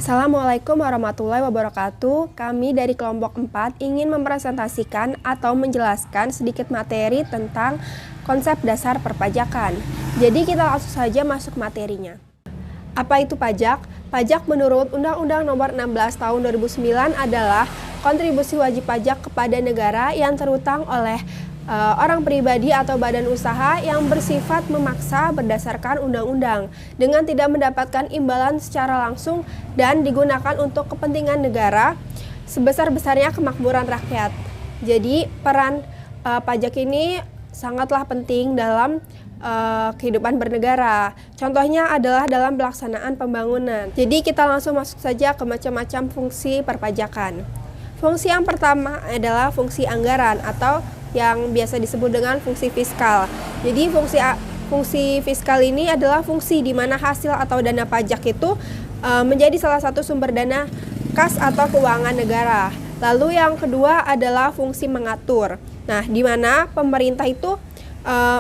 Assalamualaikum warahmatullahi wabarakatuh. Kami dari kelompok 4 ingin mempresentasikan atau menjelaskan sedikit materi tentang konsep dasar perpajakan. Jadi kita langsung saja masuk materinya. Apa itu pajak? Pajak menurut Undang-Undang Nomor 16 Tahun 2009 adalah kontribusi wajib pajak kepada negara yang terutang oleh orang pribadi atau badan usaha yang bersifat memaksa berdasarkan undang-undang dengan tidak mendapatkan imbalan secara langsung dan digunakan untuk kepentingan negara sebesar-besarnya kemakmuran rakyat. Jadi peran pajak ini sangatlah penting dalam kehidupan bernegara. Contohnya adalah dalam pelaksanaan pembangunan. Jadi kita langsung masuk saja ke macam-macam fungsi perpajakan. Fungsi yang pertama adalah fungsi anggaran atau yang biasa disebut dengan fungsi fiskal. Jadi fungsi fiskal ini adalah fungsi di mana hasil atau dana pajak itu menjadi salah satu sumber dana kas atau keuangan negara. Lalu yang kedua adalah fungsi mengatur. Nah, di mana pemerintah itu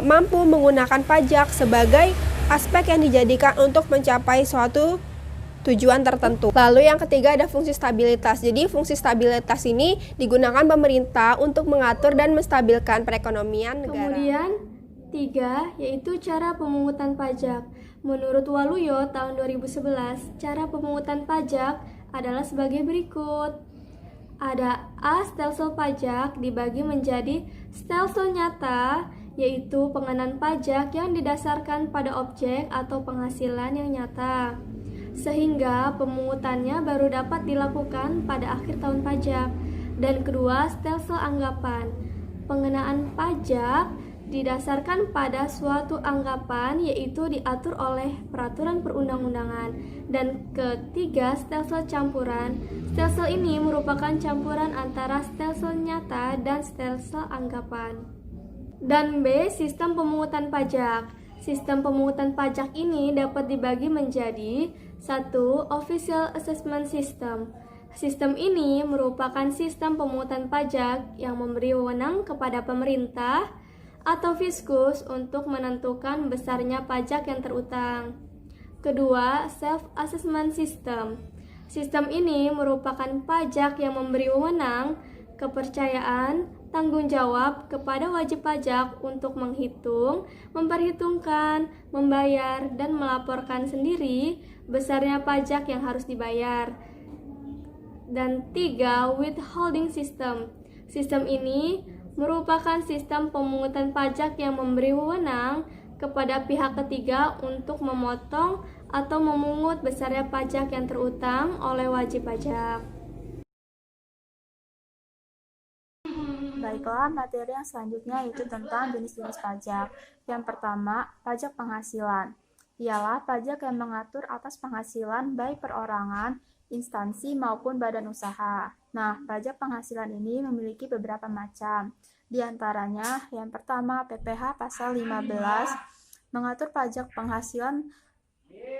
mampu menggunakan pajak sebagai aspek yang dijadikan untuk mencapai suatu tujuan tertentu. Lalu yang ketiga ada fungsi stabilitas. Jadi fungsi stabilitas ini digunakan pemerintah untuk mengatur dan menstabilkan perekonomian negara. Kemudian 3 yaitu cara pemungutan pajak. Menurut Waluyo tahun 2011, cara pemungutan pajak adalah sebagai berikut. Ada A. Stelsel pajak dibagi menjadi stelsel nyata, yaitu pengenaan pajak yang didasarkan pada objek atau penghasilan yang nyata, sehingga pemungutannya baru dapat dilakukan pada akhir tahun pajak. Dan kedua, stelsel anggapan. Pengenaan pajak didasarkan pada suatu anggapan, yaitu diatur oleh peraturan perundang-undangan. Dan ketiga, stelsel campuran. Stelsel ini merupakan campuran antara stelsel nyata dan stelsel anggapan. Dan B. Sistem pemungutan pajak. Sistem pemungutan pajak ini dapat dibagi menjadi 1. Official Assessment System. Sistem ini merupakan sistem pemungutan pajak yang memberi wewenang kepada pemerintah atau fiskus untuk menentukan besarnya pajak yang terutang. Kedua, Self-Assessment System. Sistem ini merupakan pajak yang memberi wewenang, kepercayaan, tanggung jawab kepada wajib pajak untuk menghitung, memperhitungkan, membayar, dan melaporkan sendiri besarnya pajak yang harus dibayar. Dan 3. Withholding System. Sistem ini merupakan sistem pemungutan pajak yang memberi wewenang kepada pihak ketiga untuk memotong atau memungut besarnya pajak yang terutang oleh wajib pajak. Baiklah, materi yang selanjutnya yaitu tentang jenis-jenis pajak. Yang pertama, pajak penghasilan. Ialah pajak yang mengatur atas penghasilan baik perorangan, instansi maupun badan usaha. Nah, pajak penghasilan ini memiliki beberapa macam. Di antaranya, yang pertama PPh pasal 15 mengatur pajak penghasilan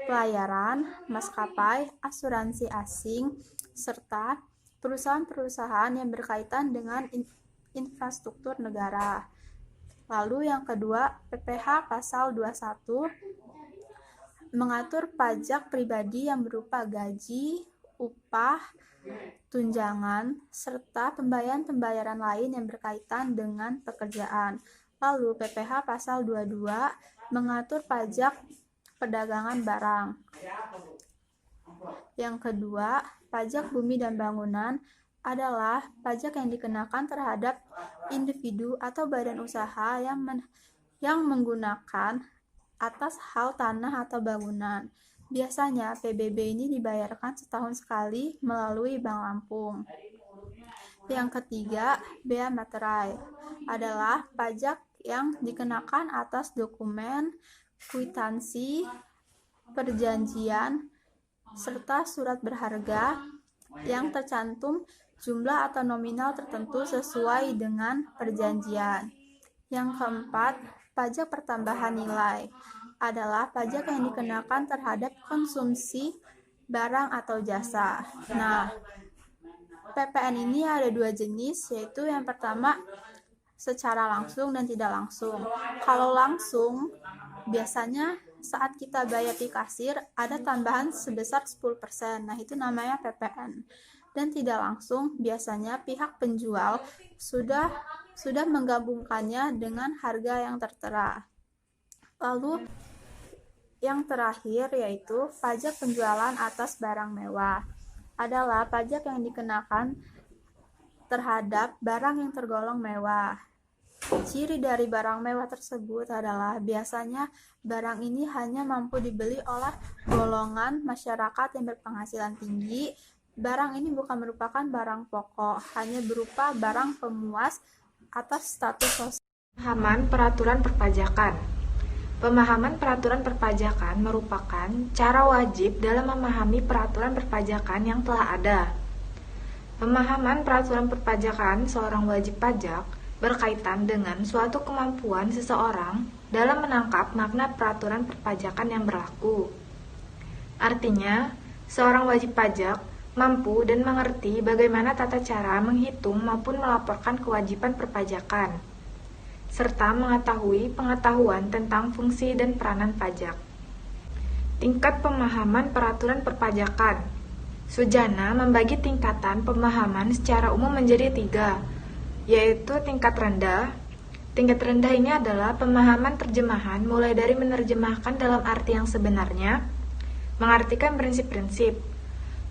pelayaran, maskapai, asuransi asing, serta perusahaan-perusahaan yang berkaitan dengan infrastruktur negara. Lalu yang kedua, PPh pasal 21 mengatur pajak pribadi yang berupa gaji, upah, tunjangan, serta pembayaran-pembayaran lain yang berkaitan dengan pekerjaan. Lalu PPh pasal 22 mengatur pajak perdagangan barang. Yang kedua, pajak bumi dan bangunan adalah pajak yang dikenakan terhadap individu atau badan usaha yang menggunakan atas hal tanah atau bangunan. Biasanya PBB ini dibayarkan setahun sekali melalui Bank Lampung. Yang ketiga, bea materai adalah pajak yang dikenakan atas dokumen, kwitansi, perjanjian, serta surat berharga yang tercantum jumlah atau nominal tertentu sesuai dengan perjanjian. Yang keempat, pajak pertambahan nilai adalah pajak yang dikenakan terhadap konsumsi barang atau jasa. Nah, PPN ini ada 2 jenis, yaitu yang pertama secara langsung dan tidak langsung. Kalau langsung, biasanya saat kita bayar di kasir ada tambahan sebesar 10%. Nah, itu namanya PPN. Dan tidak langsung, biasanya pihak penjual sudah menggabungkannya dengan harga yang tertera. Lalu yang terakhir yaitu pajak penjualan atas barang mewah. Adalah pajak yang dikenakan terhadap barang yang tergolong mewah. Ciri dari barang mewah tersebut adalah biasanya barang ini hanya mampu dibeli oleh golongan masyarakat yang berpenghasilan tinggi. Barang ini bukan merupakan barang pokok, hanya berupa barang pemuas atas status sosial. Pemahaman peraturan perpajakan. Pemahaman peraturan perpajakan merupakan cara wajib dalam memahami peraturan perpajakan yang telah ada. Pemahaman peraturan perpajakan seorang wajib pajak berkaitan dengan suatu kemampuan seseorang dalam menangkap makna peraturan perpajakan yang berlaku. Artinya, seorang wajib pajak mampu dan mengerti bagaimana tata cara menghitung maupun melaporkan kewajiban perpajakan, serta mengetahui pengetahuan tentang fungsi dan peranan pajak. Tingkat pemahaman peraturan perpajakan. Sujana membagi tingkatan pemahaman secara umum menjadi 3, yaitu tingkat rendah. Tingkat rendah ini adalah pemahaman terjemahan mulai dari menerjemahkan dalam arti yang sebenarnya, mengartikan prinsip-prinsip.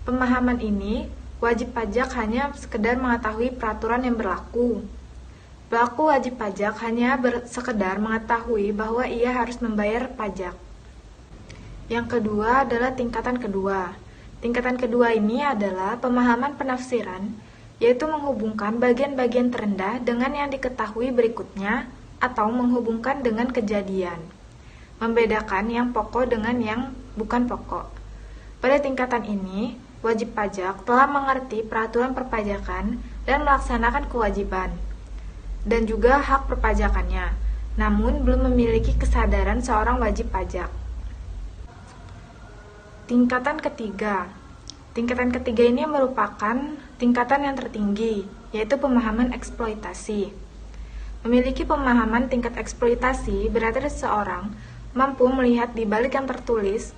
Pemahaman ini, wajib pajak hanya sekedar mengetahui peraturan yang berlaku. Pelaku wajib pajak hanya sekedar mengetahui bahwa ia harus membayar pajak. Yang kedua adalah tingkatan kedua. Tingkatan kedua ini adalah pemahaman penafsiran, yaitu menghubungkan bagian-bagian terendah dengan yang diketahui berikutnya atau menghubungkan dengan kejadian. Membedakan yang pokok dengan yang bukan pokok. Pada tingkatan ini, wajib pajak telah mengerti peraturan perpajakan dan melaksanakan kewajiban dan juga hak perpajakannya, namun belum memiliki kesadaran seorang wajib pajak. Tingkatan ketiga. Tingkatan ketiga ini merupakan tingkatan yang tertinggi, yaitu pemahaman eksploitasi. Memiliki pemahaman tingkat eksploitasi berarti seseorang mampu melihat di balik yang tertulis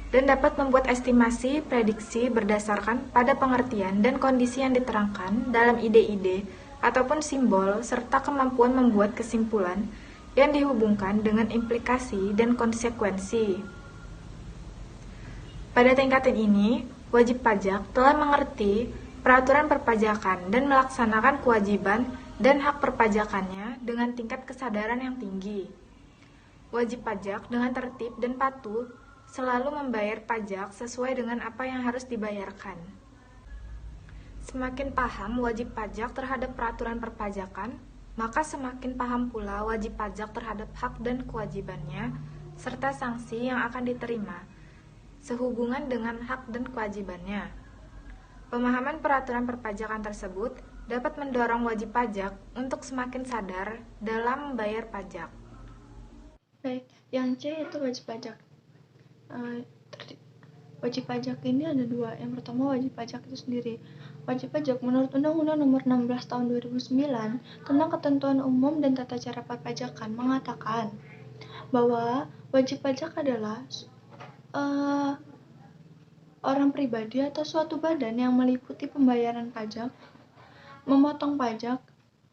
dan dapat membuat estimasi prediksi berdasarkan pada pengertian dan kondisi yang diterangkan dalam ide-ide ataupun simbol, serta kemampuan membuat kesimpulan yang dihubungkan dengan implikasi dan konsekuensi. Pada tingkatan ini, wajib pajak telah mengerti peraturan perpajakan dan melaksanakan kewajiban dan hak perpajakannya dengan tingkat kesadaran yang tinggi. Wajib pajak dengan tertib dan patuh selalu membayar pajak sesuai dengan apa yang harus dibayarkan. Semakin paham wajib pajak terhadap peraturan perpajakan, maka semakin paham pula wajib pajak terhadap hak dan kewajibannya, serta sanksi yang akan diterima, sehubungan dengan hak dan kewajibannya. Pemahaman peraturan perpajakan tersebut dapat mendorong wajib pajak untuk semakin sadar dalam membayar pajak. Baik, yang C itu wajib pajak. Wajib pajak ini ada 2. Yang pertama wajib pajak itu sendiri. Wajib pajak menurut Undang-Undang Nomor 16 Tahun 2009 tentang Ketentuan Umum dan Tata Cara Perpajakan mengatakan bahwa wajib pajak adalah orang pribadi atau suatu badan yang meliputi pembayaran pajak, memotong pajak,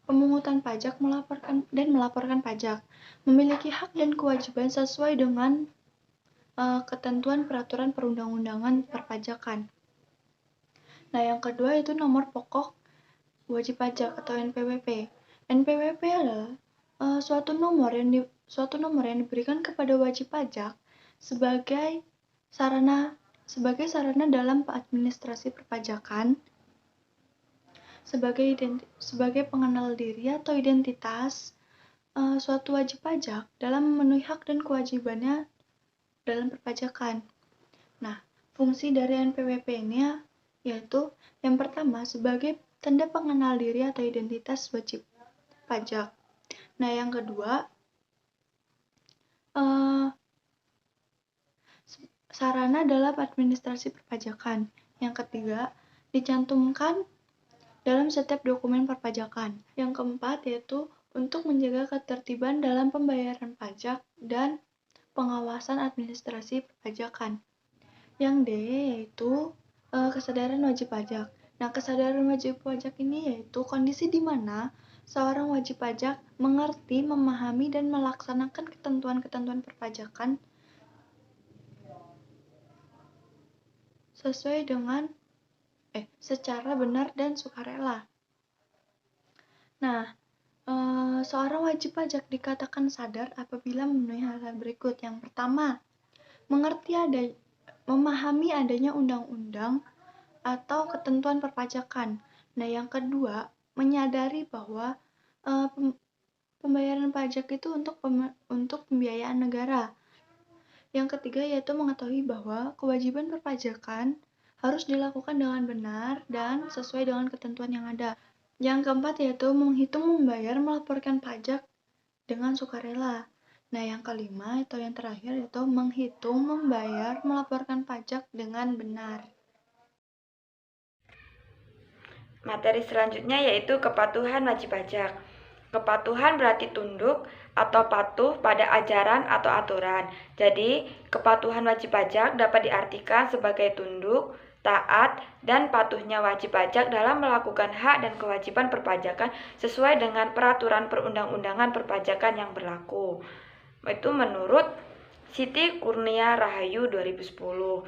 pemungutan pajak, melaporkan pajak, memiliki hak dan kewajiban sesuai dengan ketentuan peraturan perundang-undangan perpajakan. Nah, yang kedua itu nomor pokok wajib pajak atau NPWP. NPWP adalah suatu nomor yang diberikan kepada wajib pajak sebagai sarana dalam administrasi perpajakan, sebagai pengenal diri atau identitas suatu wajib pajak dalam memenuhi hak dan kewajibannya dalam perpajakan. Nah, fungsi dari NPWP ini yaitu yang pertama sebagai tanda pengenal diri atau identitas wajib pajak. Nah, yang kedua sarana dalam administrasi perpajakan. Yang ketiga dicantumkan dalam setiap dokumen perpajakan. Yang keempat yaitu untuk menjaga ketertiban dalam pembayaran pajak dan pengawasan administrasi perpajakan. Yang D yaitu kesadaran wajib pajak. Nah, kesadaran wajib pajak ini yaitu kondisi di mana seorang wajib pajak mengerti, memahami, dan melaksanakan ketentuan-ketentuan perpajakan sesuai dengan secara benar dan sukarela. Nah, seorang wajib pajak dikatakan sadar apabila memenuhi hal-hal berikut. Yang pertama, memahami adanya undang-undang atau ketentuan perpajakan. Nah, yang kedua, menyadari bahwa pembayaran pajak itu untuk pembiayaan negara. Yang ketiga yaitu mengetahui bahwa kewajiban perpajakan harus dilakukan dengan benar dan sesuai dengan ketentuan yang ada. Yang keempat yaitu menghitung, membayar, melaporkan pajak dengan sukarela. Nah, yang kelima atau yang terakhir yaitu menghitung, membayar, melaporkan pajak dengan benar. Materi selanjutnya yaitu kepatuhan wajib pajak. Kepatuhan berarti tunduk atau patuh pada ajaran atau aturan. Jadi, kepatuhan wajib pajak dapat diartikan sebagai tunduk, taat, dan patuhnya wajib pajak dalam melakukan hak dan kewajiban perpajakan sesuai dengan peraturan perundang-undangan perpajakan yang berlaku. Itu menurut Siti Kurnia Rahayu 2010.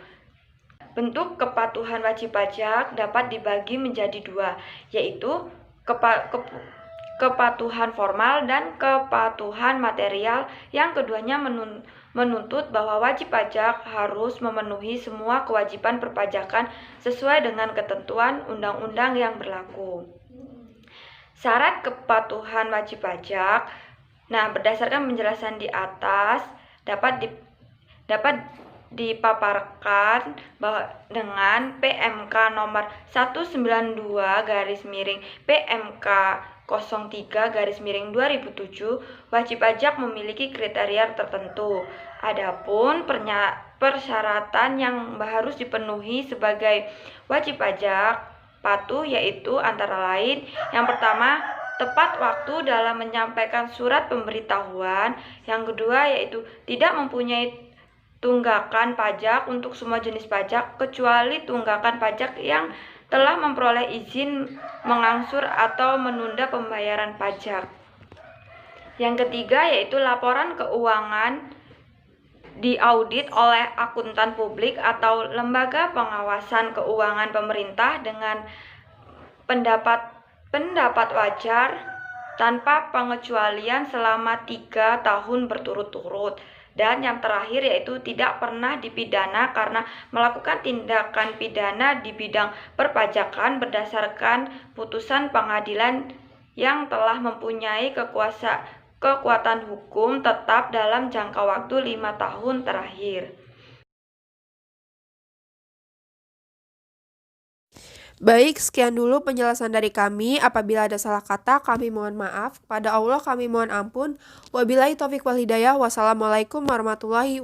Bentuk kepatuhan wajib pajak dapat dibagi menjadi dua, yaitu kepatuhan formal dan kepatuhan material. Yang keduanya menuntut bahwa wajib pajak harus memenuhi semua kewajiban perpajakan sesuai dengan ketentuan undang-undang yang berlaku. Syarat kepatuhan wajib pajak. Nah, berdasarkan penjelasan di atas dapat dipaparkan dengan PMK nomor 192/PMK 03/2007, wajib pajak memiliki kriteria tertentu. Adapun persyaratan yang harus dipenuhi sebagai wajib pajak patuh yaitu antara lain, yang pertama, tepat waktu dalam menyampaikan surat pemberitahuan. Yang kedua yaitu tidak mempunyai tunggakan pajak untuk semua jenis pajak kecuali tunggakan pajak yang telah memperoleh izin mengangsur atau menunda pembayaran pajak. Yang ketiga yaitu laporan keuangan diaudit oleh akuntan publik atau lembaga pengawasan keuangan pemerintah dengan pendapat wajar tanpa pengecualian selama 3 tahun berturut-turut. Dan yang terakhir yaitu tidak pernah dipidana karena melakukan tindakan pidana di bidang perpajakan berdasarkan putusan pengadilan yang telah mempunyai kekuatan hukum tetap dalam jangka waktu 5 tahun terakhir. Baik, sekian dulu penjelasan dari kami. Apabila ada salah kata, kami mohon maaf. Kepada Allah kami mohon ampun. Wabillahi taufiq wal hidayah. Wassalamualaikum warahmatullahi wabarakatuh.